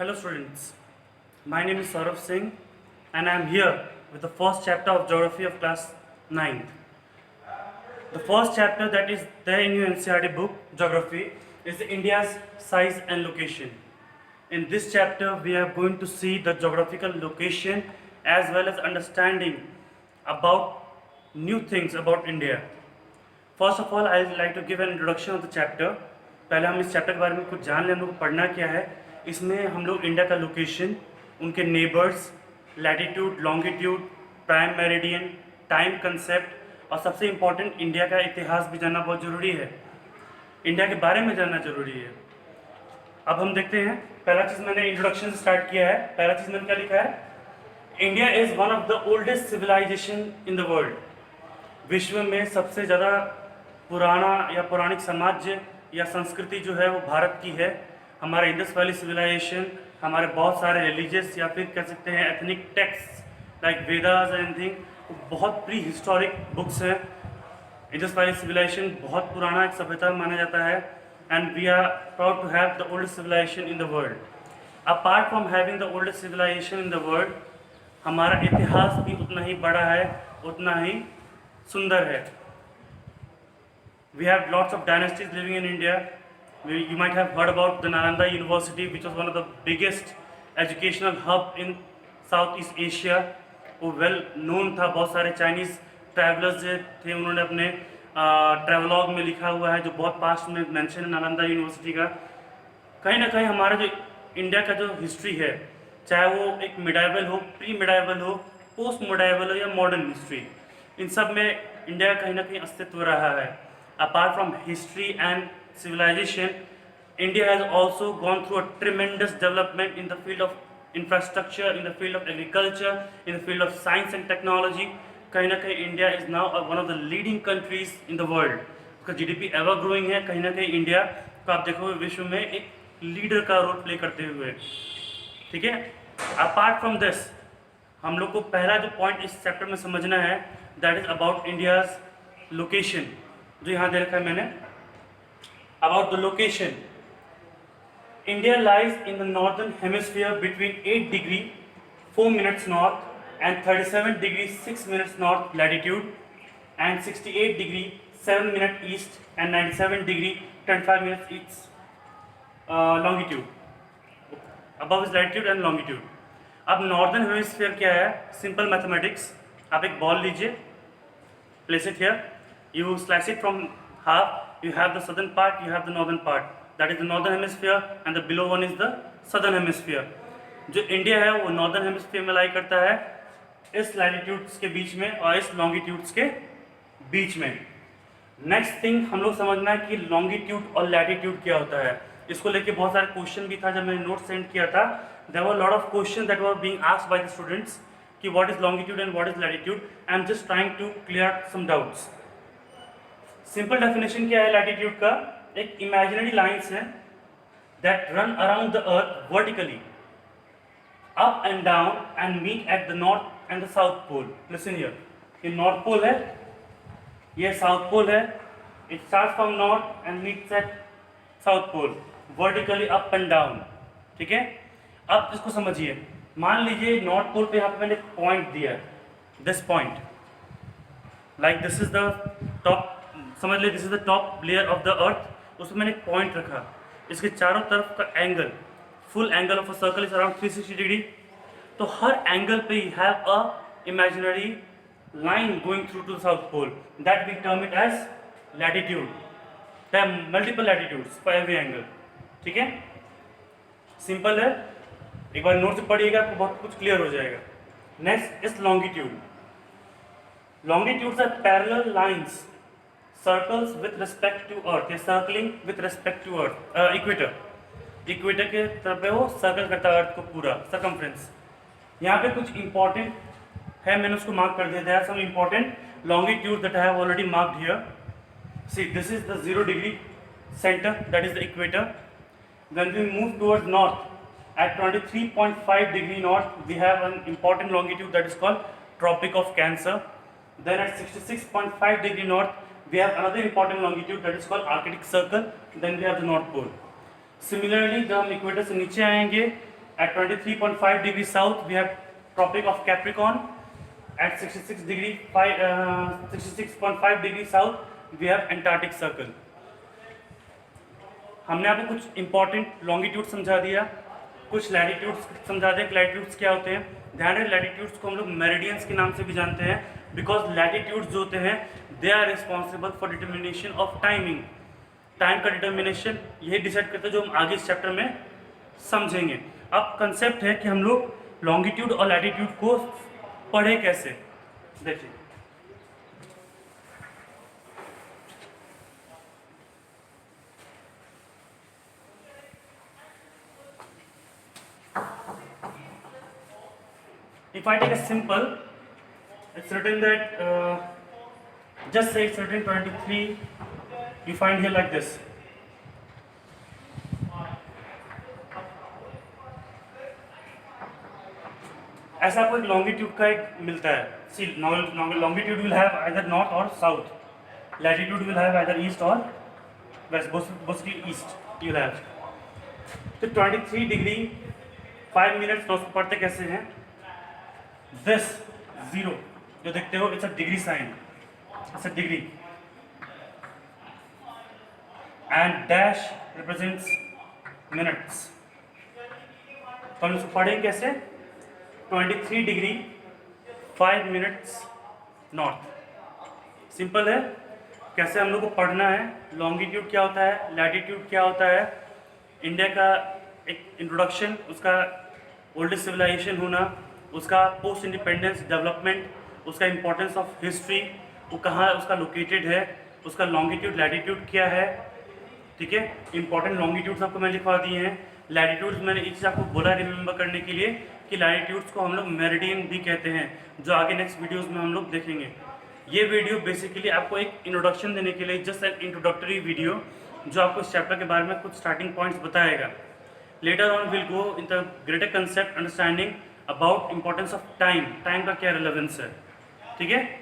Hello students, my name is Saurav Singh and I am here with the first chapter of Geography of class 9th. The first chapter that is there in your NCERT book, Geography, is India's size and location. In this chapter, we are going to see the geographical location as well as understanding about new things about India. First of all, I would like to give an introduction of the chapter. पहले हम इस chapter के बारे में कुछ जान लें, हम लोग को पढ़ना क्या है. इसमें हम लोग इंडिया का लोकेशन, उनके neighbours, latitude, longitude, prime meridian, time concept और सबसे इम्पोर्टेंट इंडिया का इतिहास भी जानना बहुत ज़रूरी है. इंडिया के बारे में जानना ज़रूरी है. अब हम देखते हैं. पहला चीज़ मैंने इंट्रोडक्शन से स्टार्ट किया है. पहला चीज़ मैंने क्या लिखा है? India is one of the oldest civilization in the world. विश्व में सबसे ज़्यादा पुराना या पौराणिक साम्राज्य या संस्कृति जो है वो भारत की है. हमारा इंडस वैली सिविलाइजेशन, हमारे बहुत सारे रिलीजियस या फिर कह सकते हैं ethnic text like Vedas and thing, बहुत प्री हिस्टोरिक बुक्स हैं. इंडस वैली सिविलाइजेशन बहुत पुराना एक सभ्यता माना जाता है and we are proud to have the oldest civilization in the world. Apart from having the oldest civilization in the world, हमारा इतिहास भी उतना ही बड़ा है, उतना ही सुंदर है. We have lots of dynasties living in India. You might have heard about the Nalanda University, which was one of the biggest educational hub in Southeast Asia. वो well known था. बहुत सारे Chinese travelers जो थे उन्होंने अपने travelogue में लिखा हुआ है, जो बहुत पास्ट में मेंशन है नालंदा यूनिवर्सिटी का. कहीं ना कहीं हमारा जो इंडिया का जो हिस्ट्री है, चाहे वो एक मिडाइवल हो, प्री मिडाइवल हो, पोस्ट मिडाइवल हो या मॉडर्न हिस्ट्री, इन सब में इंडिया का कहीं ना कहीं अस्तित्व रहा है. Apart from history and civilization, India has also gone through a tremendous development in the field of infrastructure, in the field of agriculture, in the field of science and technology. कहीं ना कहीं India is now one of the leading countries in the world. उसका GDP ever growing है. कहीं ना कहीं India को आप देखोगे विश्व में एक लीडर का रोल प्ले करते हुए. ठीक है. Apart from this, हम लोग को पहला जो पॉइंट इस चैप्टर में समझना है, that is about India's location. जो यहाँ दे रखा है मैंने, about the location. India lies in the northern hemisphere between 8 degree 4 minutes north and 37 degree 6 minutes north latitude and 68 degree 7 minute east and 97 degree 25 minutes east longitude. Above is latitude and longitude. अब northern hemisphere क्या है? Simple mathematics. आप एक ball लीजिए, place it here. You slice it from half, you have the southern part, you have the northern part. That is the northern hemisphere and the below one is the southern hemisphere. जो India है वो northern hemisphere में लाई करता है, इस latitudes के बीच में और इस लॉन्गिट्यूड्स के बीच में. नेक्स्ट थिंग हम लोग समझना है कि लॉन्गिट्यूड और लैटिट्यूड क्या होता है. इसको लेके बहुत सारे क्वेश्चन भी था. जब मैंने नोट सेंड किया था, there were lot of question that were being asked by the students कि what is longitude and what is latitude. I am just trying to clear some doubts. Simple definition क्या है latitude का? एक imaginary lines हैं that run around the earth vertically up and down and meet at the north and the south pole. Listen here, ये north pole है, ये south pole है. It starts from north and meets at south pole vertically up and down. ठीक है. अब इसको समझिए. मान लीजिए नॉर्थ पोल पे यहाँ पे मैंने पॉइंट दिया, this point, like this is the top, समझ ले this is the top layer of the earth. उसमें मैंने एक पॉइंट रखा. इसके चारों तरफ का angle, full angle of a circle is around 360 degree. तो हर एंगल पे you have a imaginary line going through to the south pole. That we term it as latitude. There are multiple latitudes for every angle. ठीक है. Simple है. एक बार note से पढ़िएगा, आपको बहुत कुछ क्लियर हो जाएगा. Next is longitude. Longitudes are parallel lines, circles with respect to earth, या circling with respect to earth. Equator, equator के तरफ पे वो सर्कल करता है अर्थ को पूरा, सर्कमफ्रेंस. यहाँ पे कुछ इंपॉर्टेंट है, मैंने उसको मार्क कर दिया. There are some important longitude that I have already marked here. See this is the 0 degree centre, that is the equator. When we move towards north at 23.5 degree north, we have an important longitude that is called Tropic of Cancer. Then at 66.5 degree north, we have another important longitude that is called Arctic Circle. Then we have the North Pole. Similarly, जब हम equator से नीचे आएंगे At 23.5 degrees south, we have Tropic of Capricorn. At 66.5 degrees south, we have Antarctic Circle. हमने आपको कुछ important longitude समझा दिया, कुछ लैटिट्यूड्स समझा दिया। लैटिट्यूड्स क्या होते हैं? ध्यान रहे, लैटिट्यूड्स को हम लोग मेरिडियंस के नाम से भी जानते हैं, बिकॉज लैटिट्यूड्स जो होते हैं they are responsible for determination of timing. Time का डिटर्मिनेशन यही डिसाइड करता है, जो हम आगे इस चैप्टर में समझेंगे। अब कंसेप्ट है कि हम लोग लॉन्गिट्यूड और लैटिट्यूड को पढ़े कैसे। देखिए, if I take a simple, it's written that just say it's written 23, you find here like this. ऐसा आपको एक लॉन्गिट्यूड का एक मिलता है। See longitude will have either north और south, latitude will have either east और west, mostly east you have. तो 23 डिग्री 5 मिनट्स तो उसको पढ़ते कैसे हैं? दिस जीरो जो देखते हो, it's a degree sine, it's a degree, and dash represents minutes. तो हम इसको पढ़ेंगे कैसे? 23 डिग्री 5 मिनट्स नॉर्थ। सिंपल है, कैसे हम लोग को पढ़ना है। लॉन्गिट्यूड क्या होता है, लैटिट्यूड क्या होता है, इंडिया का एक इंट्रोडक्शन, उसका ओल्डेस्ट सिविलाइजेशन होना, उसका पोस्ट इंडिपेंडेंस डेवलपमेंट, उसका इंपॉर्टेंस ऑफ हिस्ट्री, वो कहाँ उसका लोकेटेड है, उसका लॉन्गिट्यूड लैटिट्यूड क्या है। ठीक है, इंपॉर्टेंट लॉन्गिट्यूड्स आपको मैंने लिखवा दिए हैं। लैटिट्यूड्स मैंने एक चीज़ आपको बोला रिमेंबर करने के लिए कि लैटिट्यूड्स को हम लोग मेरिडियन भी कहते हैं, जो आगे नेक्स्ट वीडियोस में हम लोग देखेंगे। ये वीडियो बेसिकली आपको एक इंट्रोडक्शन देने के लिए, जस्ट एन इंट्रोडक्टरी वीडियो, जो आपको इस चैप्टर के बारे में कुछ स्टार्टिंग पॉइंट्स बताएगा। Later on will go in the greater concept understanding about importance of time, time का क्या रिलेवेंस है। ठीक है।